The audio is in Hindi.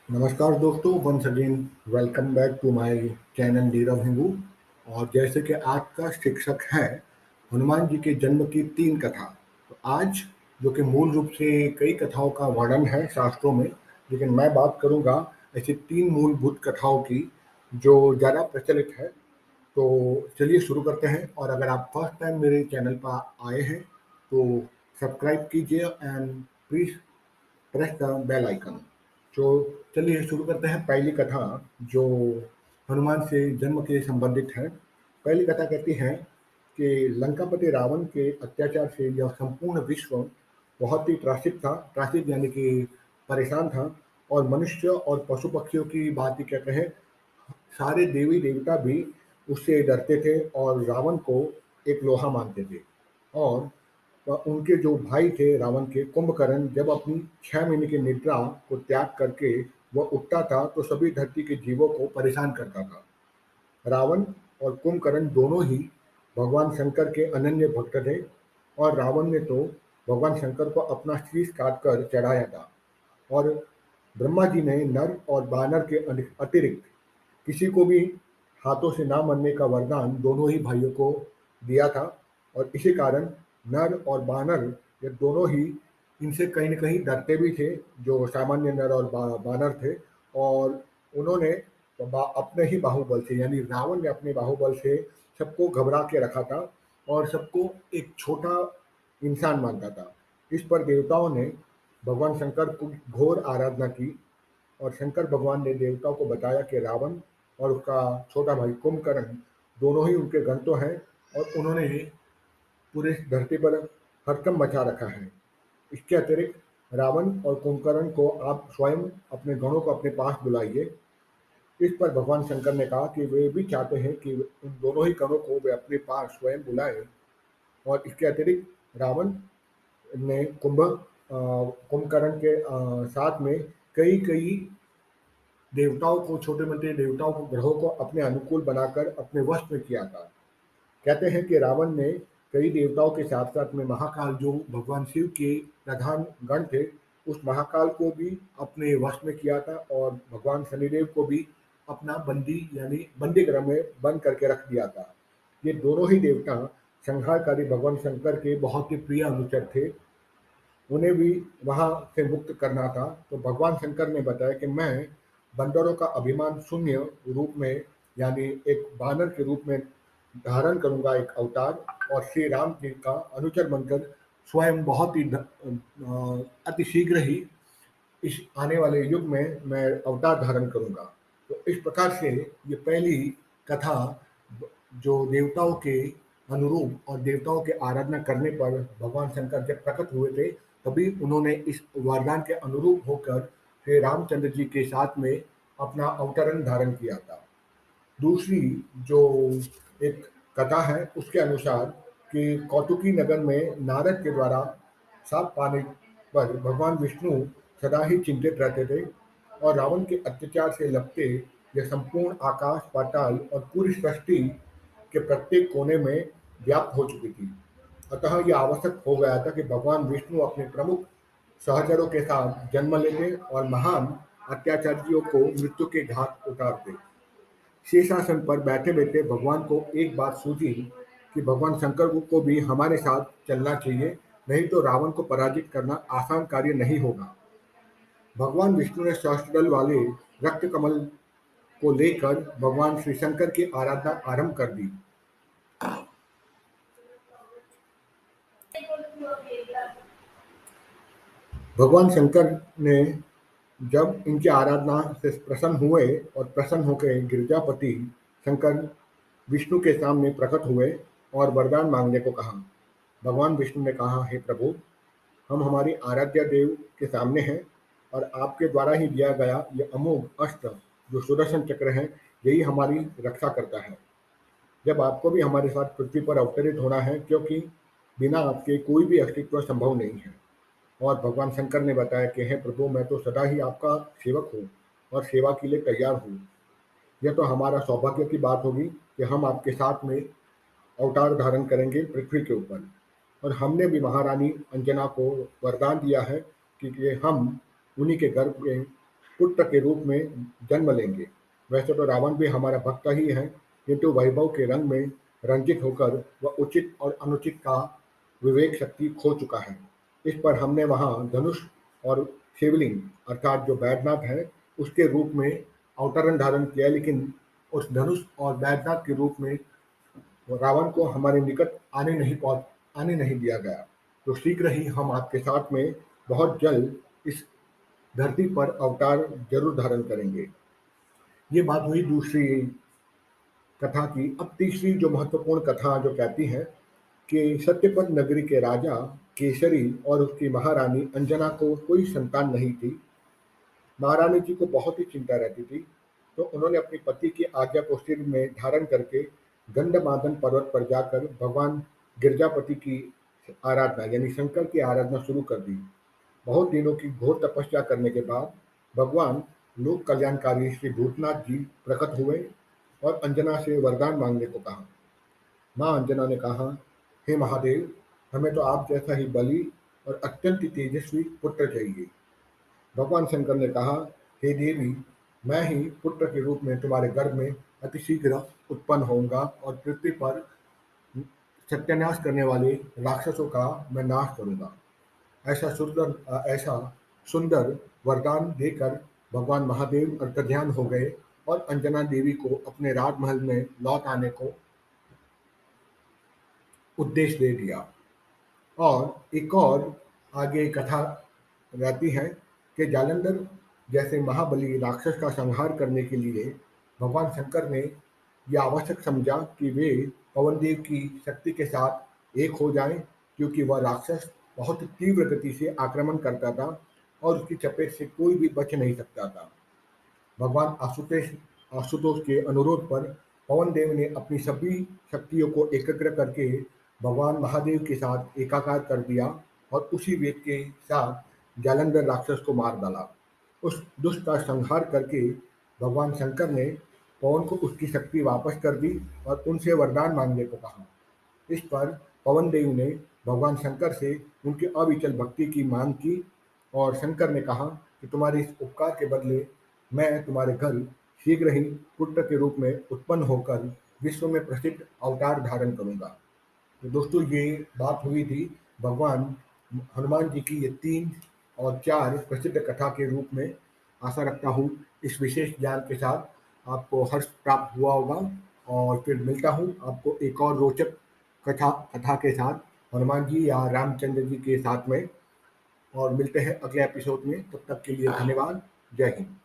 नमस्कार दोस्तों, once again welcome back to my channel Nirav Hingu. और जैसे कि आज का शिक्षक है हनुमान जी के जन्म की तीन कथा। तो आज जो कि मूल रूप से कई कथाओं का वर्णन है शास्त्रों में, लेकिन मैं बात करूंगा ऐसी तीन मूलभूत कथाओं की जो ज़्यादा प्रचलित है। तो चलिए शुरू करते हैं। और अगर आप फर्स्ट टाइम मेरे चैनल पर आए हैं तो सब्सक्राइब कीजिए and please press the bell icon. तो चलिए शुरू करते हैं। पहली कथा जो हनुमान से जन्म के संबंधित है। पहली कथा कहती है कि लंकापति रावण के अत्याचार से यह संपूर्ण विश्व बहुत ही त्रासित था। त्रासित यानी कि परेशान था। और मनुष्य और पशु पक्षियों की बात ही कहते हैं, सारे देवी देवता भी उससे डरते थे और रावण को एक लोहा मानते थे। और उनके जो भाई थे रावण के, कुंभकर्ण, जब अपनी 6 महीने की निद्रा को त्याग करके वह उठता था तो सभी धरती के जीवों को परेशान करता था। रावण और कुंभकर्ण दोनों ही भगवान शंकर के अनन्य भक्त थे। और रावण ने तो भगवान शंकर को अपना शीश काट कर चढ़ाया था। और ब्रह्मा जी ने नर और बानर के अतिरिक्त किसी को भी हाथों से ना मरने का वरदान दोनों ही भाइयों को दिया था। और इसी कारण नर और बानर ये दोनों ही इनसे कहीं न कहीं डरते भी थे, जो सामान्य नर और बानर थे। और उन्होंने अपने ही बाहुबल से, यानी रावण ने अपने बाहुबल से सबको घबरा के रखा था और सबको एक छोटा इंसान मानता था। इस पर देवताओं ने भगवान शंकर की घोर आराधना की। और शंकर भगवान ने देवताओं को बताया कि रावण और उसका छोटा भाई कुंभकर्ण दोनों ही उनके गण तो हैं, और उन्होंने पूरे धरती पर हड़कंप मचा रखा है। इसके अतिरिक्त रावण और कुंभकर्ण को आप स्वयं अपने गणों को अपने पास बुलाइए। इस पर भगवान शंकर ने कहा कि वे भी चाहते हैं कि उन दोनों ही गणों को वे अपने पास स्वयं बुलाएं। और इसके अतिरिक्त रावण ने कुंभकर्ण के साथ में कई कई देवताओं को, छोटे मोटे देवताओं को, ग्रहों को अपने अनुकूल बनाकर अपने वश में किया था। कहते हैं कि रावण ने कई देवताओं के साथ साथ में महाकाल, जो भगवान शिव के प्रधान गण थे, उस महाकाल को भी अपने वश में किया था। और भगवान शनिदेव को भी अपना बंदी, यानी बंदी गृह में बंद करके रख दिया था। ये दोनों ही देवता संहारकारी भगवान शंकर के बहुत ही प्रिय अनुचर थे। उन्हें भी वहाँ से मुक्त करना था। तो भगवान शंकर ने बताया कि मैं बंदरों का अभिमान शून्य रूप में, यानी एक बानर के रूप में धारण करूंगा एक अवतार, और श्री राम जी का अनुचर बनकर स्वयं बहुत ही अति शीघ्र ही इस आने वाले युग में मैं अवतार धारण करूंगा। तो इस प्रकार से ये पहली कथा जो देवताओं के अनुरूप और देवताओं के आराधना करने पर भगवान शंकर जब प्रकट हुए थे, तभी उन्होंने इस वरदान के अनुरूप होकर श्री रामचंद्र जी के साथ में अपना अवतरण धारण किया था। दूसरी जो एक कथा है उसके अनुसार कि कौतुकी नगर में नारद के द्वारा साप पाने पर भगवान विष्णु सदा ही चिंतित रहते थे। और रावण के अत्याचार से लपटे यह संपूर्ण आकाश, पाताल और पूरी सृष्टि के प्रत्येक कोने में व्याप्त हो चुकी थी। अतः यह आवश्यक हो गया था कि भगवान विष्णु अपने प्रमुख सहचरों के साथ जन्म लेते और महान अत्याचारियों को मृत्यु के घाट उतारते। शेषासन पर बैठे बैठे भगवान को एक बात सूझी कि भगवान शंकर को भी हमारे साथ चलना चाहिए, नहीं तो रावण को पराजित करना आसान कार्य नहीं होगा। भगवान विष्णु ने सहस्त्रदल वाले रक्त कमल को लेकर भगवान श्री शंकर की आराधना आरंभ कर दी। भगवान शंकर ने जब इनकी आराधना से प्रसन्न हुए और प्रसन्न होकर गिरजापति शंकर विष्णु के सामने प्रकट हुए और वरदान मांगने को कहा। भगवान विष्णु ने कहा, हे प्रभु, हम हमारी आराध्य देव के सामने हैं और आपके द्वारा ही दिया गया ये अमोघ अस्त्र जो सुदर्शन चक्र है, यही हमारी रक्षा करता है। जब आपको भी हमारे साथ पृथ्वी पर अवतरित होना है, क्योंकि बिना आपके कोई भी अस्तित्व संभव नहीं है। और भगवान शंकर ने बताया कि हे प्रभु, मैं तो सदा ही आपका सेवक हूँ और सेवा के लिए तैयार हूँ। यह तो हमारा सौभाग्य की बात होगी कि हम आपके साथ में अवतार धारण करेंगे पृथ्वी के ऊपर। और हमने भी महारानी अंजना को वरदान दिया है कि हम उन्हीं के गर्भ में पुत्र के रूप में जन्म लेंगे। वैसे तो रावण भी हमारा भक्त ही है, किंतु वैभव के रंग में रंजित होकर वह उचित और अनुचित का विवेक शक्ति खो चुका है। इस पर हमने वहाँ धनुष और शिवलिंग अर्थात जो बैद्यनाथ है उसके रूप में अवतरण धारण किया, लेकिन उस धनुष और बैद्यनाथ के रूप में रावण को हमारे निकट आने नहीं दिया गया। तो शीघ्र ही हम आपके साथ में बहुत जल्द इस धरती पर अवतार जरूर धारण करेंगे। ये बात हुई दूसरी कथा की। अब तीसरी जो महत्वपूर्ण कथा जो कहती है कि सत्यपद नगरी के राजा केसरी और उसकी महारानी अंजना को कोई संतान नहीं थी। महारानी जी को बहुत ही चिंता रहती थी, तो उन्होंने अपने पति की आज्ञा को सिर में धारण करके गंधमादन पर्वत पर जाकर भगवान गिरजापति की आराधना यानी शंकर की आराधना शुरू कर दी। बहुत दिनों की घोर तपस्या करने के बाद भगवान लोक कल्याणकारी श्री भूतनाथ जी प्रकट हुए और अंजना से वरदान मांगने को कहा। माँ अंजना ने कहा, हे महादेव, हमें तो आप जैसा ही बलि और अत्यंत तेजस्वी पुत्र चाहिए। भगवान शंकर ने कहा, हे देवी, मैं ही पुत्र के रूप में तुम्हारे गर्भ में अतिशीघ्र उत्पन्न होऊंगा और पृथ्वी पर सत्यानाश करने वाले राक्षसों का मैं नाश करूंगा। ऐसा सुंदर वरदान देकर भगवान महादेव अंतर्ध्यान हो गए और अंजना देवी को अपने राजमहल में लौट आने को उद्देश्य दे दिया। और एक और आगे कथा रहती है कि जालंधर जैसे महाबली राक्षस का संहार करने के लिए भगवान शंकर ने यह आवश्यक समझा कि वे पवनदेव की शक्ति के साथ एक हो जाएं, क्योंकि वह राक्षस बहुत तीव्र गति से आक्रमण करता था और उसकी चपेट से कोई भी बच नहीं सकता था। भगवान आशुतोष के अनुरोध पर पवन देव ने अपनी सभी शक्तियों को एकत्र करके भगवान महादेव के साथ एकाकार कर दिया और उसी वेग के साथ जालंधर राक्षस को मार डाला। उस दुष्ट का संहार करके भगवान शंकर ने पवन को उसकी शक्ति वापस कर दी और उनसे वरदान मांगने को कहा। इस पर पवन देव ने भगवान शंकर से उनकी अविचल भक्ति की मांग की और शंकर ने कहा कि तुम्हारे इस उपकार के बदले मैं तुम्हारे घर शीघ्र ही पुत्र के रूप में उत्पन्न होकर विश्व में प्रसिद्ध अवतार धारण करूंगा। तो दोस्तों, ये बात हुई थी भगवान हनुमान जी की ये 3 और 4 प्रसिद्ध कथा के रूप में। आशा रखता हूँ इस विशेष ज्ञान के साथ आपको हर्ष प्राप्त हुआ होगा और फिर मिलता हूँ आपको एक और रोचक कथा कथा के साथ हनुमान जी या रामचंद्र जी के साथ में, और मिलते हैं अगले एपिसोड में। तब तक के लिए धन्यवाद। जय हिंद।